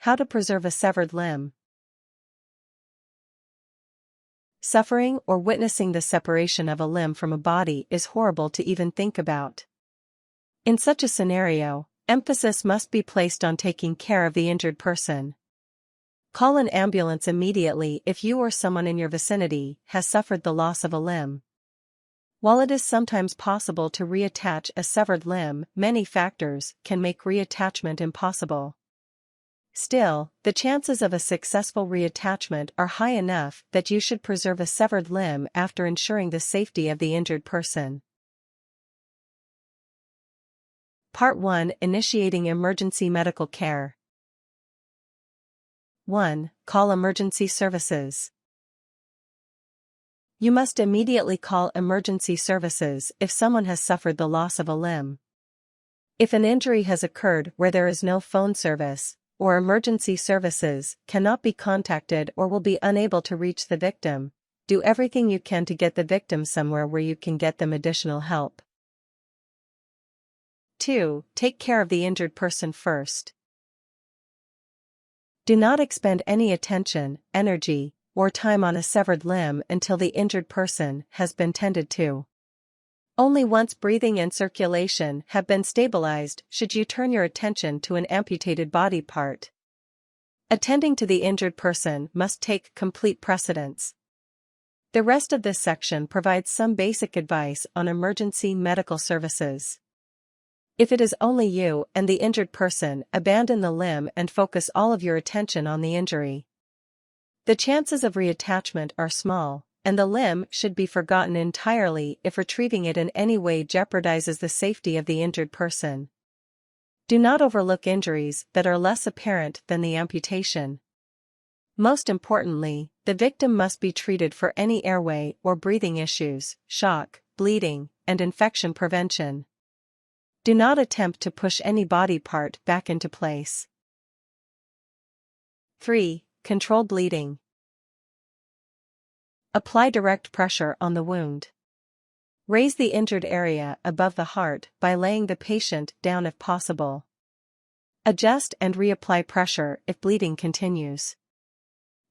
How to preserve a severed limb. Suffering or witnessing the separation of a limb from a body is horrible to even think about. In such a scenario, emphasis must be placed on taking care of the injured person. Call an ambulance immediately if you or someone in your vicinity has suffered the loss of a limb. While it is sometimes possible to reattach a severed limb, many factors can make reattachment impossible. Still, the chances of a successful reattachment are high enough that you should preserve a severed limb after ensuring the safety of the injured person. Part 1: Initiating emergency medical care. 1. Call emergency services. You must immediately call emergency services if someone has suffered the loss of a limb. If an injury has occurred where there is no phone service, or emergency services cannot be contacted or will be unable to reach the victim, do everything you can to get the victim somewhere where you can get them additional help. 2. Take care of the injured person first. Do not expend any attention, energy, or time on a severed limb until the injured person has been tended to. Only once breathing and circulation have been stabilized should you turn your attention to an amputated body part. Attending to the injured person must take complete precedence. The rest of this section provides some basic advice on emergency medical services. If it is only you and the injured person, abandon the limb and focus all of your attention on the injury. The chances of reattachment are small, and the limb should be forgotten entirely if retrieving it in any way jeopardizes the safety of the injured person. Do not overlook injuries that are less apparent than the amputation. Most importantly, the victim must be treated for any airway or breathing issues, shock, bleeding, and infection prevention. Do not attempt to push any body part back into place. 3. Control bleeding. Apply direct pressure on the wound. Raise the injured area above the heart by laying the patient down if possible. Adjust and reapply pressure if bleeding continues.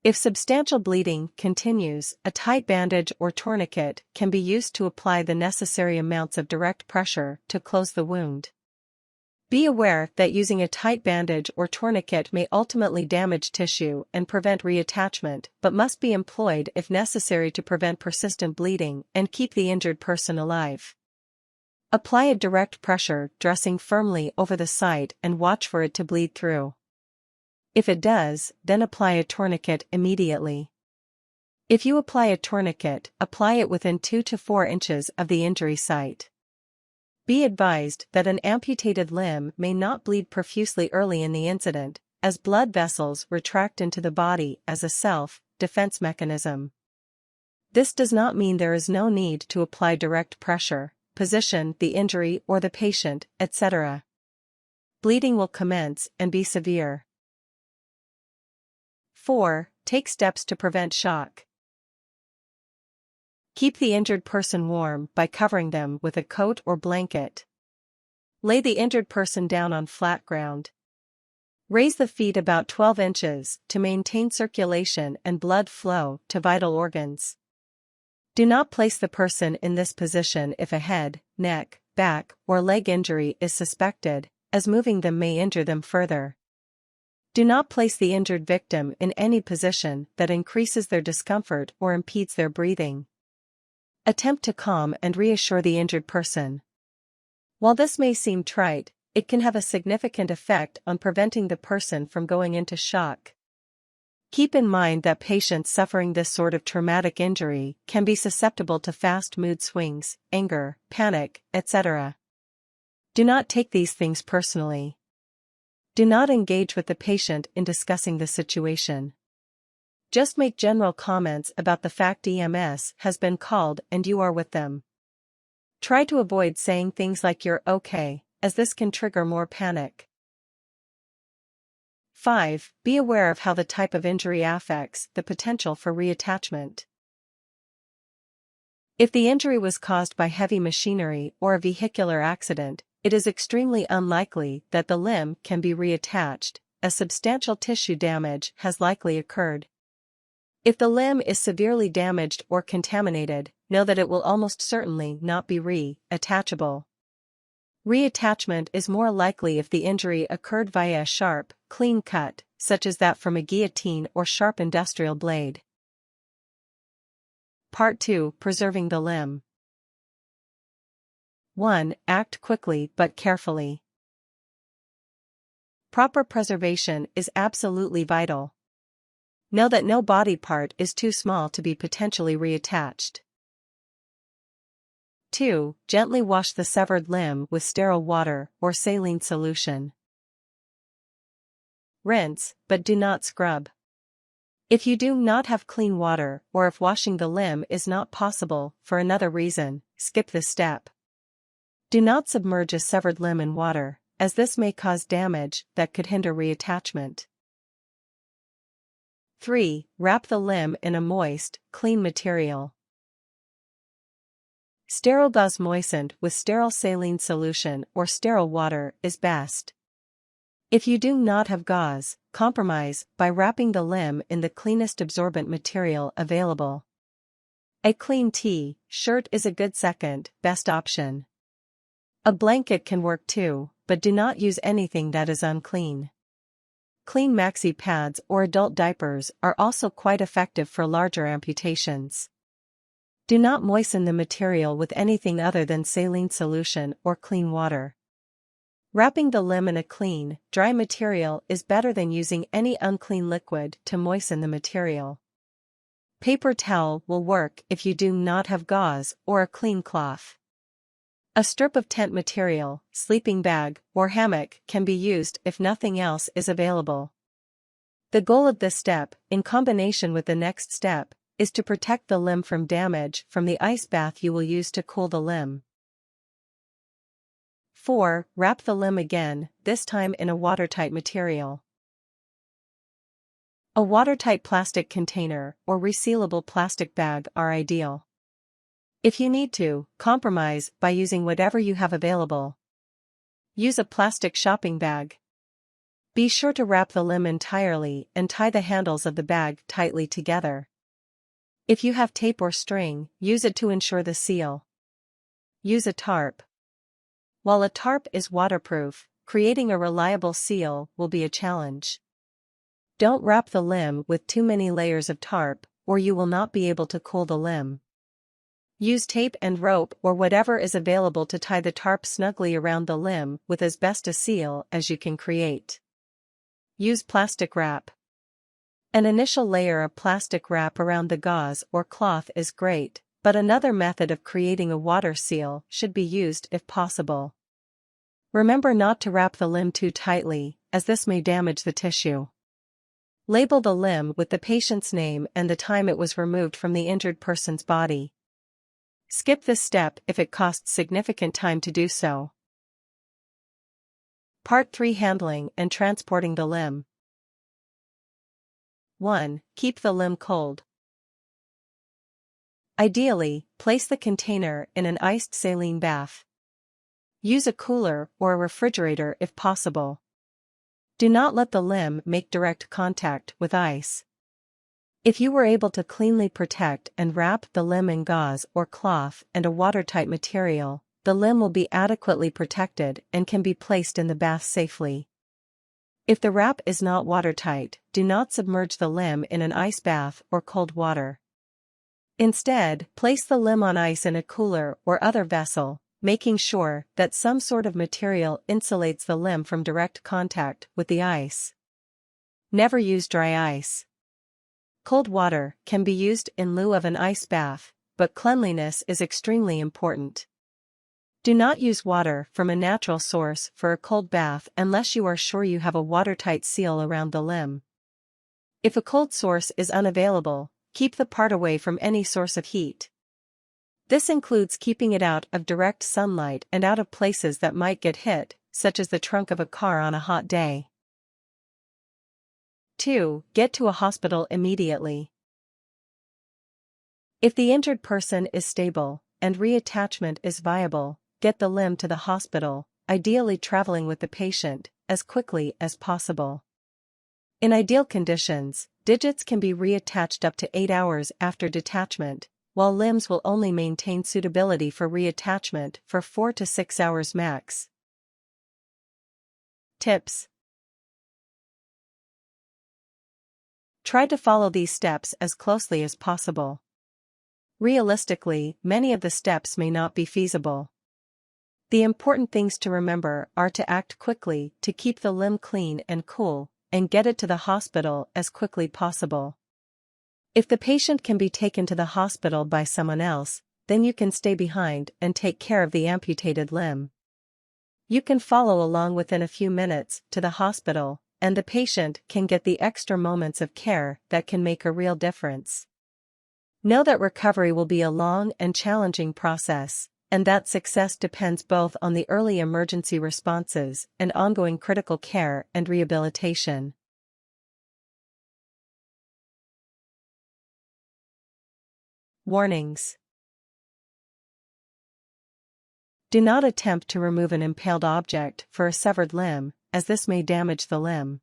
If substantial bleeding continues, a tight bandage or tourniquet can be used to apply the necessary amounts of direct pressure to close the wound. Be aware that using a tight bandage or tourniquet may ultimately damage tissue and prevent reattachment, but must be employed if necessary to prevent persistent bleeding and keep the injured person alive. Apply a direct pressure dressing firmly over the site and watch for it to bleed through. If it does, then apply a tourniquet immediately. If you apply a tourniquet, apply it within 2 to 4 inches of the injury site. Be advised that an amputated limb may not bleed profusely early in the incident, as blood vessels retract into the body as a self-defense mechanism. This does not mean there is no need to apply direct pressure, position the injury or the patient, etc. Bleeding will commence and be severe. 4. Take steps to prevent shock. Keep the injured person warm by covering them with a coat or blanket. Lay the injured person down on flat ground. Raise the feet about 12 inches to maintain circulation and blood flow to vital organs. Do not place the person in this position if a head, neck, back, or leg injury is suspected, as moving them may injure them further. Do not place the injured victim in any position that increases their discomfort or impedes their breathing. Attempt to calm and reassure the injured person. While this may seem trite, it can have a significant effect on preventing the person from going into shock. Keep in mind that patients suffering this sort of traumatic injury can be susceptible to fast mood swings, anger, panic, etc. Do not take these things personally. Do not engage with the patient in discussing the situation. Just make general comments about the fact EMS has been called and you are with them. Try to avoid saying things like "you're okay," as this can trigger more panic. 5. Be aware of how the type of injury affects the potential for reattachment. If the injury was caused by heavy machinery or a vehicular accident, it is extremely unlikely that the limb can be reattached, as substantial tissue damage has likely occurred. If the limb is severely damaged or contaminated, know that it will almost certainly not be reattachable. Reattachment is more likely if the injury occurred via a sharp, clean cut, such as that from a guillotine or sharp industrial blade. Part 2. Preserving the limb. 1. Act quickly but carefully. Proper preservation is absolutely vital. Know that no body part is too small to be potentially reattached. 2. Gently wash the severed limb with sterile water or saline solution. Rinse, but do not scrub. If you do not have clean water or if washing the limb is not possible for another reason, skip this step. Do not submerge a severed limb in water, as this may cause damage that could hinder reattachment. 3. Wrap the limb in a moist, clean material. Sterile gauze moistened with sterile saline solution or sterile water is best. If you do not have gauze, compromise by wrapping the limb in the cleanest absorbent material available. A clean T-shirt is a good second best option. A blanket can work too, but do not use anything that is unclean. Clean maxi pads or adult diapers are also quite effective for larger amputations. Do not moisten the material with anything other than saline solution or clean water. Wrapping the limb in a clean, dry material is better than using any unclean liquid to moisten the material. Paper towel will work if you do not have gauze or a clean cloth. A strip of tent material, sleeping bag, or hammock can be used if nothing else is available. The goal of this step, in combination with the next step, is to protect the limb from damage from the ice bath you will use to cool the limb. 4. Wrap the limb again, this time in a watertight material. A watertight plastic container or resealable plastic bag are ideal. If you need to, compromise by using whatever you have available. Use a plastic shopping bag. Be sure to wrap the limb entirely and tie the handles of the bag tightly together. If you have tape or string, use it to ensure the seal. Use a tarp. While a tarp is waterproof, creating a reliable seal will be a challenge. Don't wrap the limb with too many layers of tarp, or you will not be able to cool the limb. Use tape and rope or whatever is available to tie the tarp snugly around the limb with as best a seal as you can create. Use plastic wrap. An initial layer of plastic wrap around the gauze or cloth is great, but another method of creating a water seal should be used if possible. Remember not to wrap the limb too tightly, as this may damage the tissue. Label the limb with the patient's name and the time it was removed from the injured person's body. Skip this step if it costs significant time to do so. Part 3. Handling and transporting the limb. 1. Keep the limb cold. Ideally, place the container in an iced saline bath. Use a cooler or a refrigerator if possible. Do not let the limb make direct contact with ice. If you were able to cleanly protect and wrap the limb in gauze or cloth and a watertight material, the limb will be adequately protected and can be placed in the bath safely. If the wrap is not watertight, do not submerge the limb in an ice bath or cold water. Instead, place the limb on ice in a cooler or other vessel, making sure that some sort of material insulates the limb from direct contact with the ice. Never use dry ice. Cold water can be used in lieu of an ice bath, but cleanliness is extremely important. Do not use water from a natural source for a cold bath unless you are sure you have a watertight seal around the limb. If a cold source is unavailable, keep the part away from any source of heat. This includes keeping it out of direct sunlight and out of places that might get hit, such as the trunk of a car on a hot day. 2. Get to a hospital immediately. If the injured person is stable and reattachment is viable, get the limb to the hospital, ideally traveling with the patient, as quickly as possible. In ideal conditions, digits can be reattached up to 8 hours after detachment, while limbs will only maintain suitability for reattachment for 4 to 6 hours max. Tips: try to follow these steps as closely as possible. Realistically, many of the steps may not be feasible. The important things to remember are to act quickly to keep the limb clean and cool, and get it to the hospital as quickly possible. If the patient can be taken to the hospital by someone else, then you can stay behind and take care of the amputated limb. You can follow along within a few minutes to the hospital, and the patient can get the extra moments of care that can make a real difference. Know that recovery will be a long and challenging process, and that success depends both on the early emergency responses and ongoing critical care and rehabilitation. Warnings: do not attempt to remove an impaled object for a severed limb, as this may damage the limb.